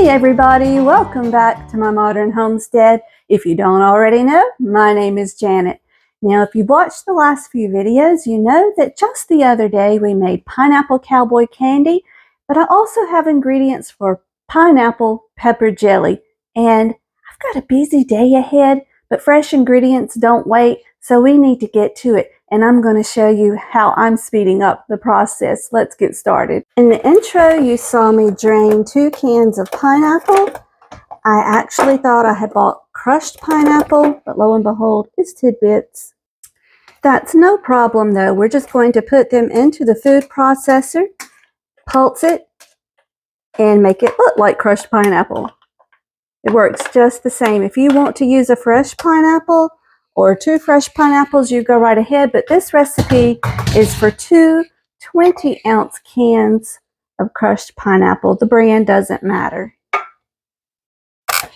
Hey everybody, welcome back to my modern homestead. If you don't already know, my name is Janet. Now if you've watched the last few videos, you know that just the other day we made pineapple cowboy candy, but I also have ingredients for pineapple pepper jelly. And I've got a busy day ahead, but fresh ingredients don't wait, so we need to get to it. And I'm going to show you how I'm speeding up the process. Let's get started. In the intro, you saw me drain 2 cans of pineapple. I actually thought I had bought crushed pineapple, but lo and behold, it's tidbits. That's no problem though. We're just going to put them into the food processor, pulse it, and make it look like crushed pineapple. It works just the same. If you want to use a fresh pineapple or 2 fresh pineapples, you go right ahead, but this recipe is for 2 20-ounce cans of crushed pineapple. The brand doesn't matter.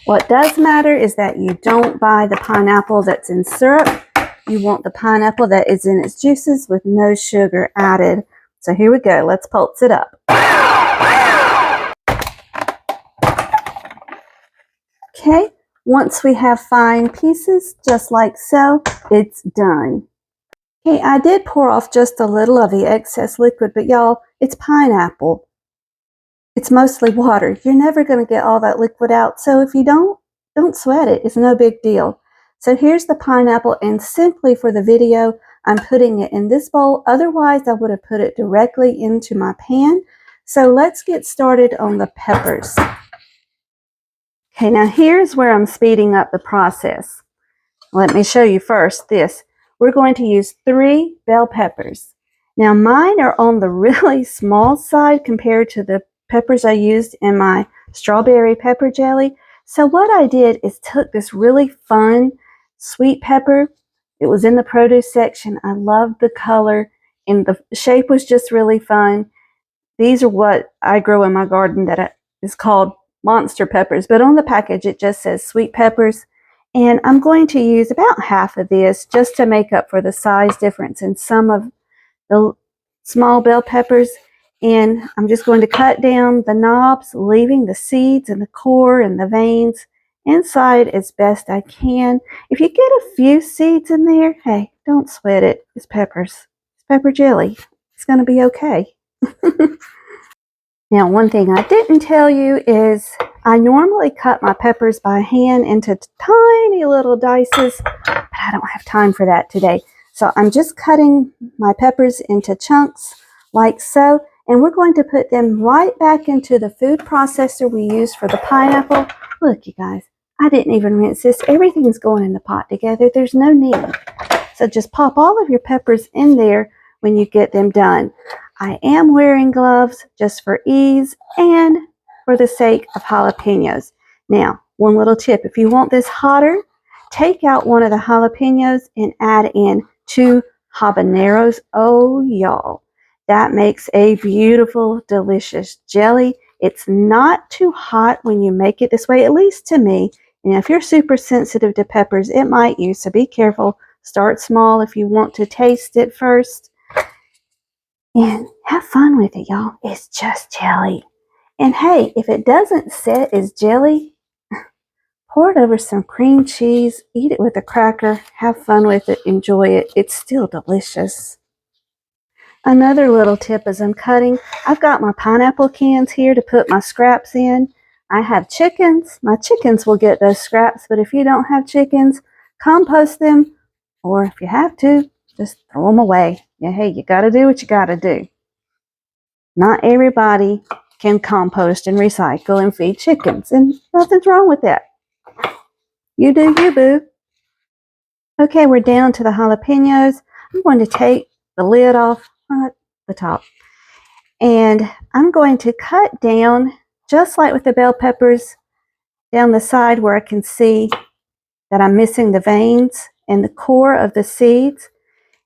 What does matter is that you don't buy the pineapple that's in syrup. You want the pineapple that is in its juices with no sugar added. So here we go. Let's pulse it up. Okay, once we have fine pieces, just like so, it's done. Okay, I did pour off just a little of the excess liquid, but y'all, it's pineapple. It's mostly water. You're never going to get all that liquid out, so if you don't sweat it. It's no big deal. So here's the pineapple, and simply for the video, I'm putting it in this bowl. Otherwise, I would have put it directly into my pan. So let's get started on the peppers. Okay, now here's where I'm speeding up the process. Let me show you first this. We're going to use 3 bell peppers. Now mine are on the really small side compared to the peppers I used in my strawberry pepper jelly. So what I did is took this really fun sweet pepper. It was in the produce section. I loved the color and the shape was just really fun. These are what I grow in my garden that is called monster peppers, but on the package it just says sweet peppers. And I'm going to use about half of this just to make up for the size difference in some of the small bell peppers. And I'm just going to cut down the knobs, leaving the seeds and the core and the veins inside as best I can. If you get a few seeds in there, hey, don't sweat it. It's peppers. It's pepper jelly. It's going to be okay. Now, one thing I didn't tell you is I normally cut my peppers by hand into tiny little dices, but I don't have time for that today. So I'm just cutting my peppers into chunks like so, and we're going to put them right back into the food processor we used for the pineapple. Look, you guys, I didn't even rinse this. Everything's going in the pot together. There's no need. So just pop all of your peppers in there when you get them done. I am wearing gloves just for ease and for the sake of jalapenos. Now, one little tip, if you want this hotter, take out one of the jalapenos and add in 2 habaneros. Oh, y'all, that makes a beautiful, delicious jelly. It's not too hot when you make it this way, at least to me. And if you're super sensitive to peppers, it might use, so be careful. Start small if you want to taste it first. And have fun with it, y'all. It's just jelly. And hey, if it doesn't set as jelly, pour it over some cream cheese, eat it with a cracker, have fun with it, enjoy it. It's still delicious. Another little tip as I'm cutting, I've got my pineapple cans here to put my scraps in. I have chickens. My chickens will get those scraps, but if you don't have chickens, compost them, or if you have to, just throw them away. Yeah, hey, you got to do what you got to do. Not everybody can compost and recycle and feed chickens, and nothing's wrong with that. You do you, boo. Okay, we're down to the jalapenos. I'm going to take the lid off the top, and I'm going to cut down, just like with the bell peppers, down the side where I can see that I'm missing the veins and the core of the seeds.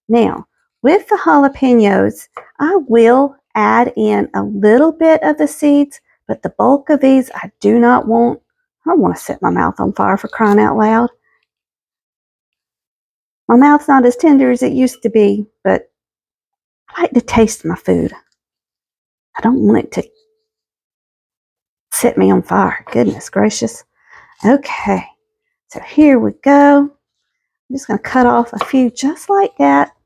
Now, with the jalapenos, I will add in a little bit of the seeds, but the bulk of these I do not want. I don't want to set my mouth on fire, for crying out loud. My mouth's not as tender as it used to be, but I like to taste my food. I don't want it to Set me on fire. Goodness gracious. Okay, so here we go. I'm just going to cut off a few just like that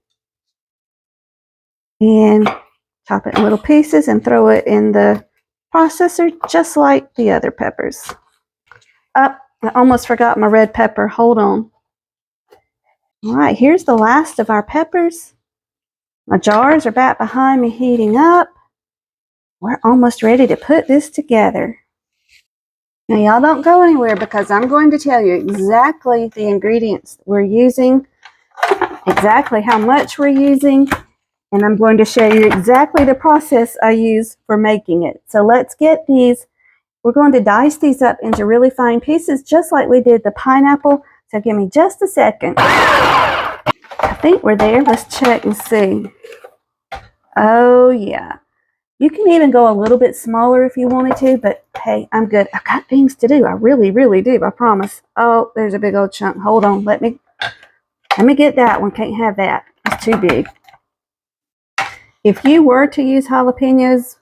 and chop it in little pieces and throw it in the processor just like the other peppers. I almost forgot my red pepper. Hold on. All right, here's the last of our peppers. My jars are back behind me heating up. We're almost ready to put this together. Now y'all don't go anywhere because I'm going to tell you exactly the ingredients we're using, exactly how much we're using, and I'm going to show you exactly the process I use for making it. So let's get these. We're going to dice these up into really fine pieces just like we did the pineapple. So give me just a second. I think we're there. Let's check and see. Oh yeah. You can even go a little bit smaller if you wanted to, but hey, I'm good. I've got things to do. I really, really do. I promise. Oh, there's a big old chunk. Hold on. Let me get that one. Can't have that. It's too big. If you were to use habaneros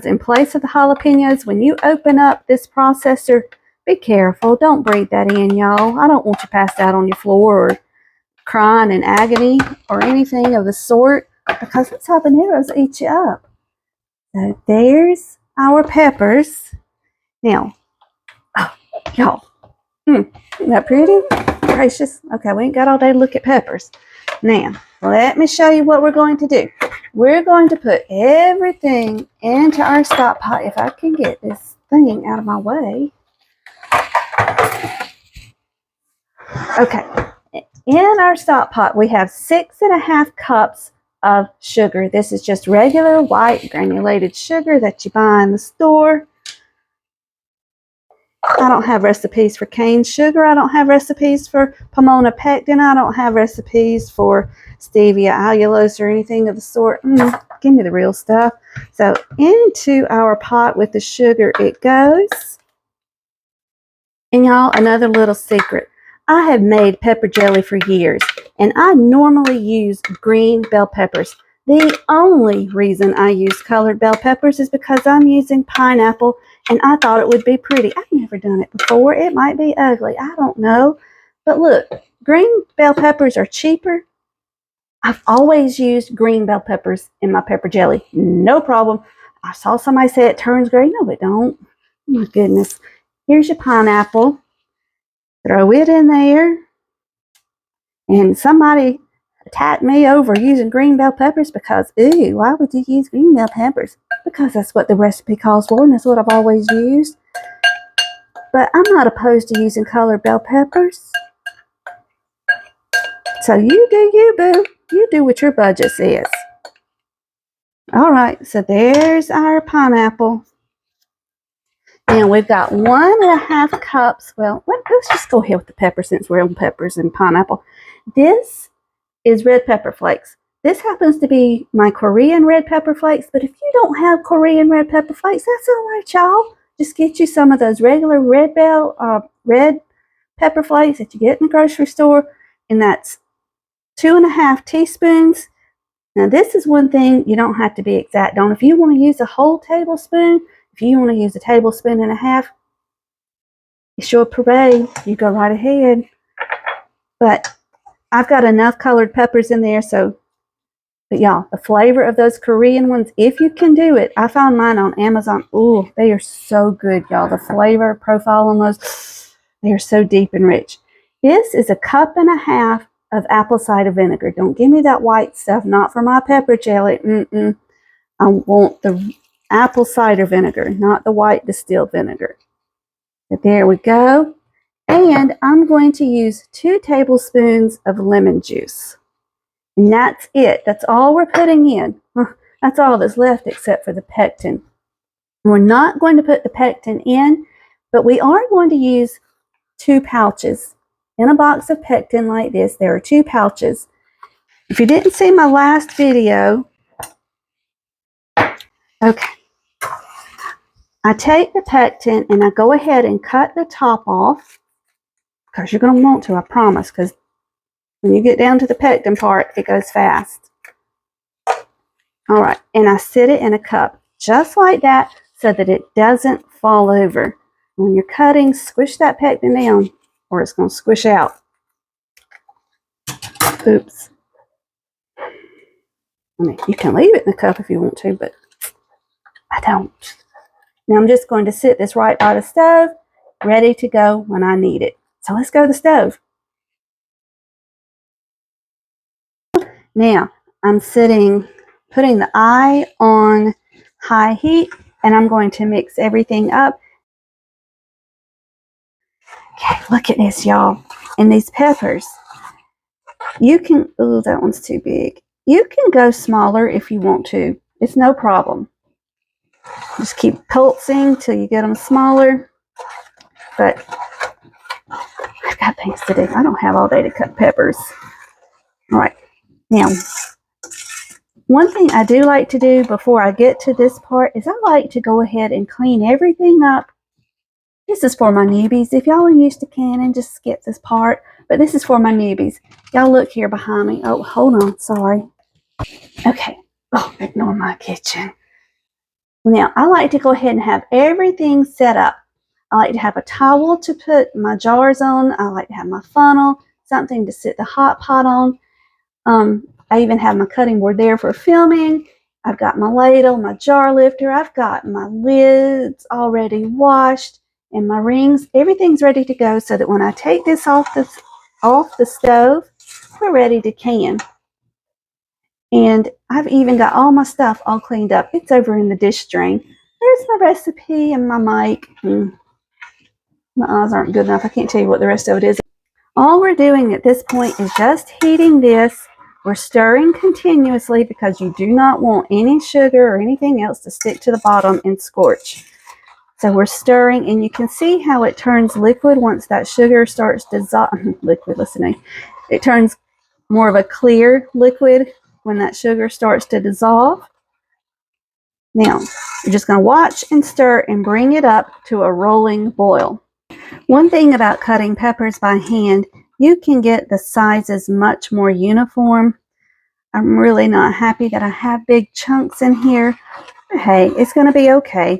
in place of the jalapenos, when you open up this processor, be careful. Don't breathe that in, y'all. I don't want you passed out on your floor or crying in agony or anything of the sort, because those habaneros eat you up. So there's our peppers. Now, oh, y'all, isn't that pretty? Gracious. Okay, we ain't got all day to look at peppers. Now, let me show you what we're going to do. We're going to put everything into our stock pot. If I can get this thing out of my way. Okay, in our stock pot, we have 6.5 cups of sugar. This is just regular white granulated sugar that you buy in the store. I don't have recipes for cane sugar. I don't have recipes for Pomona pectin. I don't have recipes for stevia allulose or anything of the sort. Give me the real stuff. So into our pot with the sugar it goes. And y'all, another little secret. I have made pepper jelly for years, and I normally use green bell peppers. The only reason I use colored bell peppers is because I'm using pineapple, and I thought it would be pretty. I've never done it before. It might be ugly. I don't know. But look, green bell peppers are cheaper. I've always used green bell peppers in my pepper jelly. No problem. I saw somebody say it turns gray. No, it don't. Oh my goodness. Here's your pineapple. Throw it in there. And somebody attacked me over using green bell peppers because, ooh, why would you use green bell peppers? Because that's what the recipe calls for, and that's what I've always used. But I'm not opposed to using colored bell peppers. So you do you, boo. You do what your budget says. All right, so there's our pineapple. And we've got 1.5 cups. Well, let's just go ahead with the pepper since we're on peppers and pineapple. This is red pepper flakes. This happens to be my Korean red pepper flakes, but if you don't have Korean red pepper flakes, that's all right, y'all. Just get you some of those regular red pepper flakes that you get in the grocery store, and that's 2.5 teaspoons. Now, this is one thing you don't have to be exact on. If you want to use a whole tablespoon, if you want to use a tablespoon and a half, it's your parade. You go right ahead. But I've got enough colored peppers in there, but y'all, the flavor of those Korean ones, if you can do it, I found mine on Amazon. Ooh, they are so good, y'all. The flavor profile on those, they are so deep and rich. This is 1.5 cups of apple cider vinegar. Don't give me that white stuff, not for my pepper jelly. I want the apple cider vinegar, not the white distilled vinegar. But there we go. And I'm going to use 2 tablespoons of lemon juice. And that's it. That's all we're putting in. That's all that's left except for the pectin. We're not going to put the pectin in, but we are going to use 2 pouches. In a box of pectin like this, there are 2 pouches. If you didn't see my last video, okay, I take the pectin and I go ahead and cut the top off, because you're going to want to, I promise, because when you get down to the pectin part, it goes fast. All right, and I sit it in a cup just like that so that it doesn't fall over. When you're cutting, squish that pectin down or it's going to squish out. Oops. I mean, you can leave it in the cup if you want to, but I don't. Now I'm just going to sit this right by the stove, ready to go when I need it. So let's go to the stove. Now I'm putting the eye on high heat, and I'm going to mix everything up. Okay, look at this, y'all. And these peppers, you can, oh, that one's too big. You can go smaller if you want to. It's no problem. Just keep pulsing till you get them smaller. But I've got things to do. I don't have all day to cut peppers. All right. Now, one thing I do like to do before I get to this part is I like to go ahead and clean everything up. This is for my newbies. If y'all are used to canning, just skip this part. But this is for my newbies. Y'all look here behind me. Oh, hold on. Sorry. Okay. Oh, ignore my kitchen. Now, I like to go ahead and have everything set up. I like to have a towel to put my jars on. I like to have my funnel, something to sit the hot pot on. I even have my cutting board there for filming. I've got my ladle, my jar lifter. I've got my lids already washed and my rings. Everything's ready to go so that when I take this off the stove, we're ready to can. And I've even got all my stuff all cleaned up. It's over in the dish drain. There's my recipe and my mic. My eyes aren't good enough. I can't tell you what the rest of it is. All we're doing at this point is just heating this. We're stirring continuously because you do not want any sugar or anything else to stick to the bottom and scorch. So we're stirring, and you can see how it turns liquid once that sugar starts to dissolve. Liquid, listen to me. It turns more of a clear liquid when that sugar starts to dissolve. Now, you're just going to watch and stir and bring it up to a rolling boil. One thing about cutting peppers by hand, you can get the sizes much more uniform. I'm really not happy that I have big chunks in here. But hey, it's going to be okay.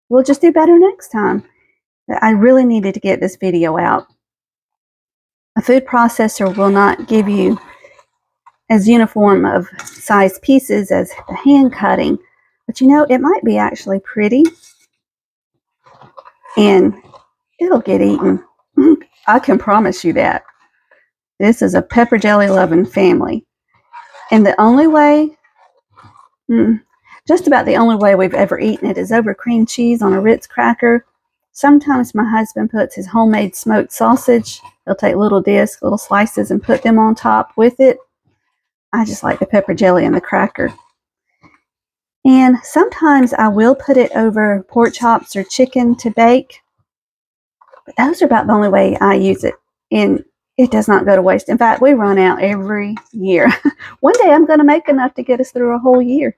We'll just do better next time. I really needed to get this video out. A food processor will not give you as uniform of size pieces as the hand cutting. But you know, it might be actually pretty. And it'll get eaten. I can promise you that. This is a pepper jelly loving family. And the only way, just about the only way we've ever eaten it is over cream cheese on a Ritz cracker. Sometimes my husband puts his homemade smoked sausage. He'll take little discs, little slices, and put them on top with it. I just like the pepper jelly and the cracker. And sometimes I will put it over pork chops or chicken to bake. But those are about the only way I use it. And it does not go to waste. In fact, we run out every year. One day I'm going to make enough to get us through a whole year.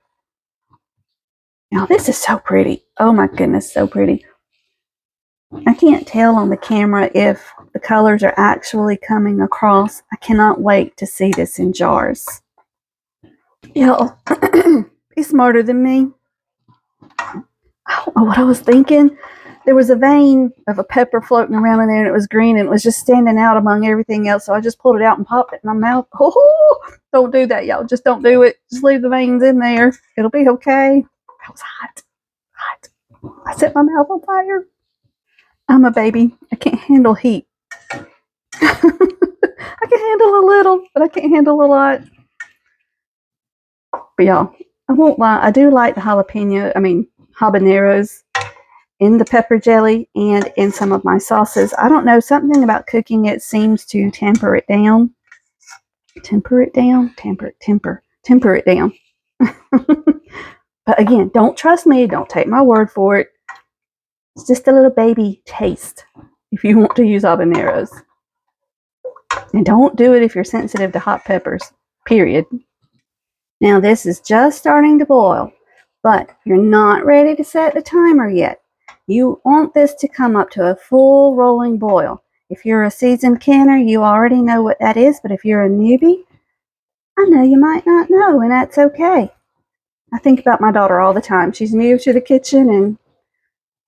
Now, this is so pretty. Oh my goodness, so pretty. I can't tell on the camera if the colors are actually coming across. I cannot wait to see this in jars. Y'all, be smarter than me. I don't know what I was thinking. There was a vein of a pepper floating around in there, and it was green, and it was just standing out among everything else. So I just pulled it out and popped it in my mouth. Oh, don't do that, y'all. Just don't do it. Just leave the veins in there. It'll be okay. That was hot. Hot. I set my mouth on fire. I'm a baby. I can't handle heat. I can handle a little, but I can't handle a lot. But y'all, I won't lie. I do like the habaneros in the pepper jelly and in some of my sauces. I don't know, something about cooking it seems to temper it down. Temper it down? Temper it down. But again, don't trust me. Don't take my word for it. It's just a little baby taste if you want to use habaneros. And don't do it if you're sensitive to hot peppers, period. Now this is just starting to boil, but you're not ready to set the timer yet. You want this to come up to a full rolling boil. If you're a seasoned canner, you already know what that is, but if you're a newbie, I know you might not know, and that's okay. I think about my daughter all the time. She's new to the kitchen, and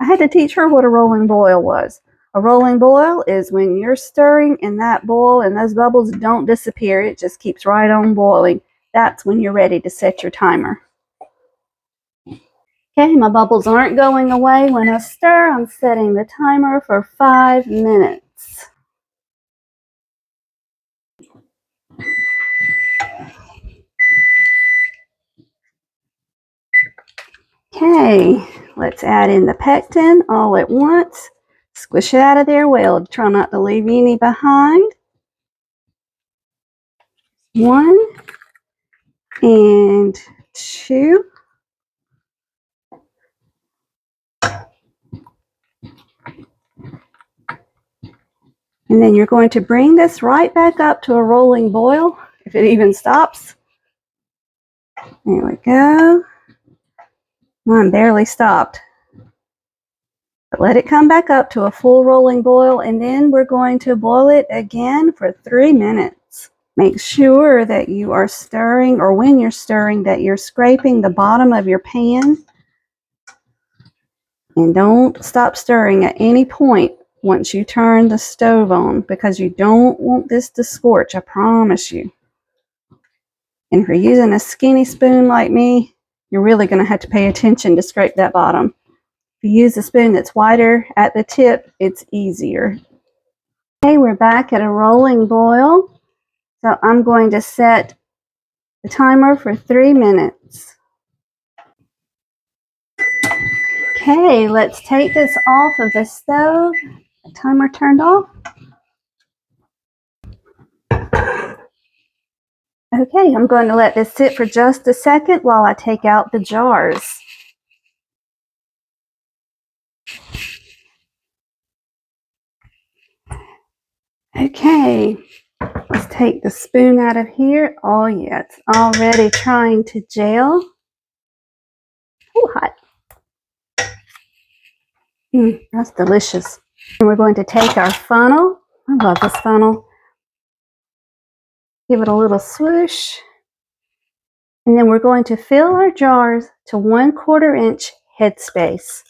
I had to teach her what a rolling boil was. A rolling boil is when you're stirring and that boil and those bubbles don't disappear. It just keeps right on boiling. That's when you're ready to set your timer. Okay, my bubbles aren't going away when I stir. I'm setting the timer for 5 minutes. Okay, let's add in the pectin all at once. Squish it out of there well. Try not to leave any behind. 1 and 2. And then you're going to bring this right back up to a rolling boil, if it even stops. There we go. Mine barely stopped. But let it come back up to a full rolling boil, and then we're going to boil it again for 3 minutes. Make sure that you are stirring, or when you're stirring, that you're scraping the bottom of your pan. And don't stop stirring at any point once you turn the stove on, because you don't want this to scorch, I promise you. And if you're using a skinny spoon like me, you're really going to have to pay attention to scrape that bottom. If you use a spoon that's wider at the tip, it's easier. Okay, we're back at a rolling boil. So I'm going to set the timer for 3 minutes. Okay, let's take this off of the stove. The timer turned off. Okay, I'm going to let this sit for just a second while I take out the jars. Okay, let's take the spoon out of here. Oh yeah, it's already trying to gel. Oh, hot. That's delicious. And we're going to take our funnel. I love this funnel. Give it a little swoosh. And then we're going to fill our jars to 1/4 inch headspace.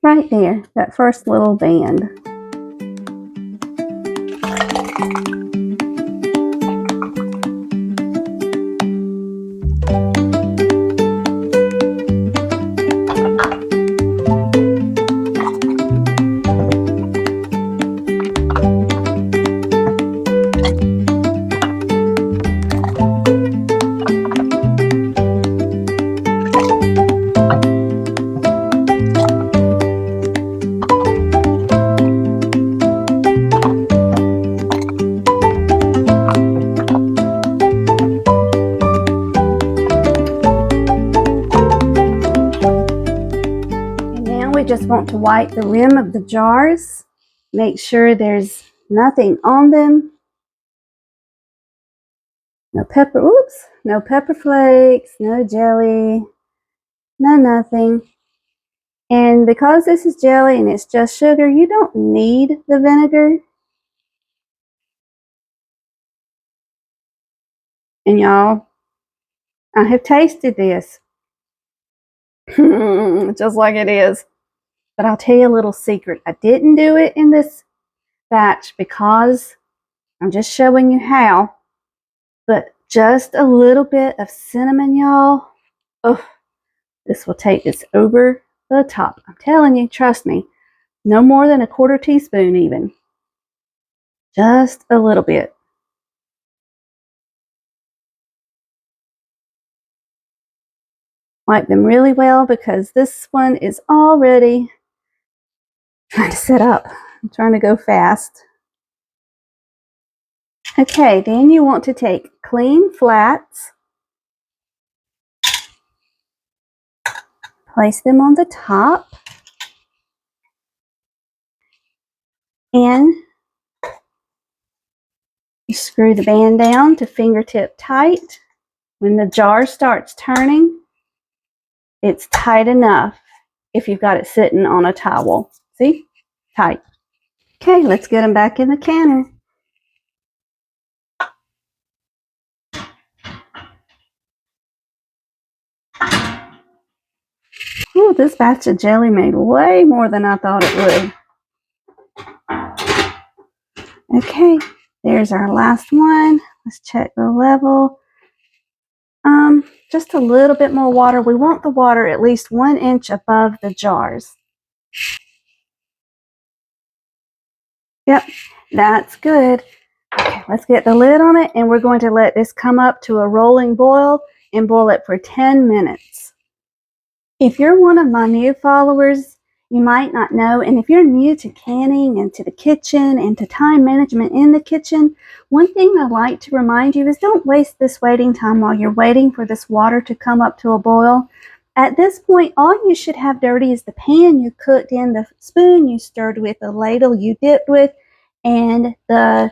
Right there, that first little band. Just want to wipe the rim of the jars. Make sure there's nothing on them. No pepper, no pepper flakes, no jelly, no nothing. And because this is jelly and it's just sugar, you don't need the vinegar. And y'all, I have tasted this. Just like it is. But I'll tell you a little secret. I didn't do it in this batch because I'm just showing you how. But just a little bit of cinnamon, y'all. Oh, this will take this over the top. I'm telling you, trust me. No more than 1/4 teaspoon even. Just a little bit. Wipe them really well because this one is already trying to set up. I'm trying to go fast. Okay, then you want to take clean flats, place them on the top, and you screw the band down to fingertip tight. When the jar starts turning, it's tight enough if you've got it sitting on a towel. See? tight. Okay, let's get them back in the canner. Ooh, this batch of jelly made way more than I thought it would. Okay, there's our last one. Let's check the level. Just a little bit more water. We want the water at least 1 inch above the jars. Yep, that's good. Okay, let's get the lid on it, and we're going to let this come up to a rolling boil and boil it for 10 minutes. If you're one of my new followers, you might not know, and if you're new to canning and to the kitchen and to time management in the kitchen, one thing I'd like to remind you is don't waste this waiting time while you're waiting for this water to come up to a boil. At this point, all you should have dirty is the pan you cooked in, the spoon you stirred with, the ladle you dipped with, and the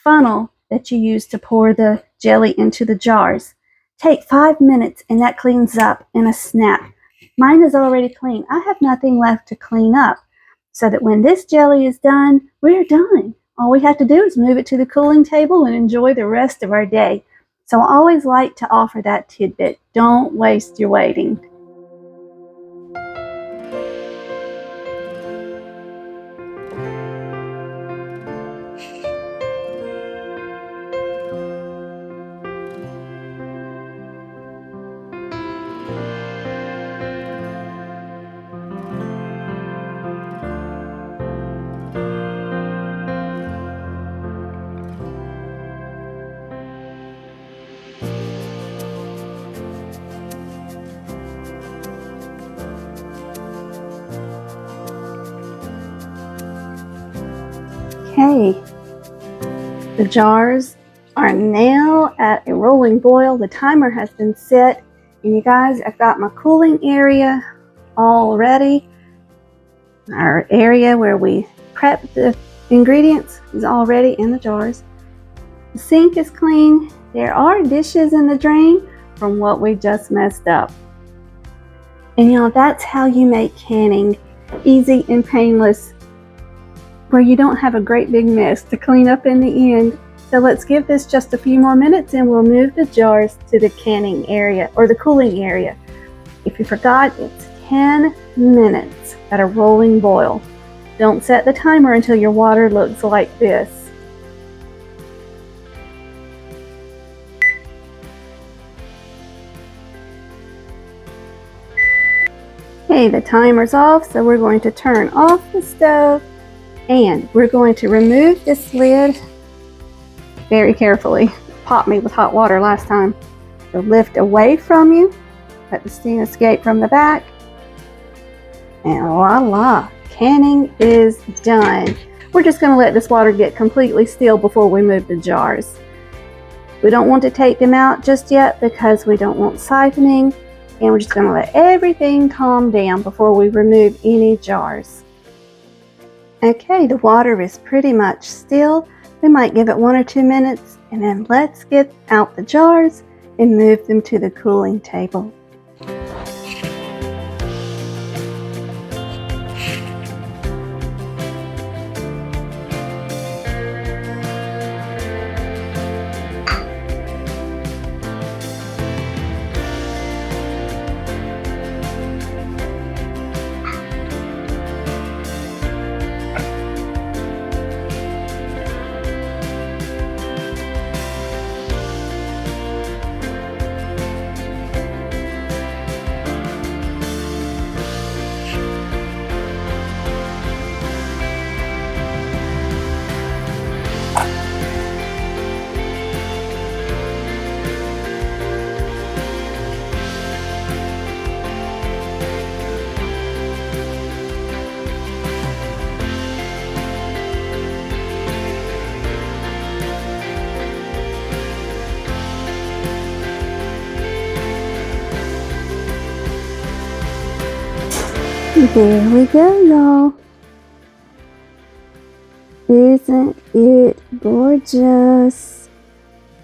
funnel that you use to pour the jelly into the jars. Take 5 minutes and that cleans up in a snap. Mine is already clean. I have nothing left to clean up, so that when this jelly is done, we're done. All we have to do is move it to the cooling table and enjoy the rest of our day. So I always like to offer that tidbit. Don't waste your waiting. Okay, the jars are now at a rolling boil. The timer has been set, and you guys, I've got my cooling area all ready. Our area where we prep the ingredients is already in the jars. The sink is clean. There are dishes in the drain from what we just messed up. And you know, that's how you make canning easy and painless, where you don't have a great big mess to clean up in the end. So let's give this just a few more minutes and we'll move the jars to the canning area or the cooling area. If you forgot, it's 10 minutes at a rolling boil. Don't set the timer until your water looks like this. Okay, the timer's off, so we're going to turn off the stove. And we're going to remove this lid very carefully. Popped me with hot water last time. So lift away from you. Let the steam escape from the back. And voila, canning is done. We're just going to let this water get completely still before we move the jars. We don't want to take them out just yet because we don't want siphoning. And we're just going to let everything calm down before we remove any jars. Okay, the water is pretty much still. We might give it 1 or 2 minutes, and then let's get out the jars and move them to the cooling table. There we go, y'all. Isn't it gorgeous?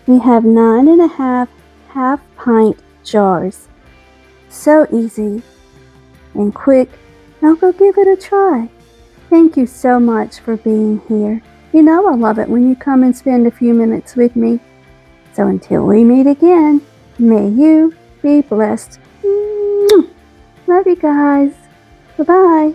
We have 9.5 half-pint jars. So easy and quick. Now go give it a try. Thank you so much for being here. You know I love it when you come and spend a few minutes with me. So until we meet again, may you be blessed. Love you guys. Bye-bye.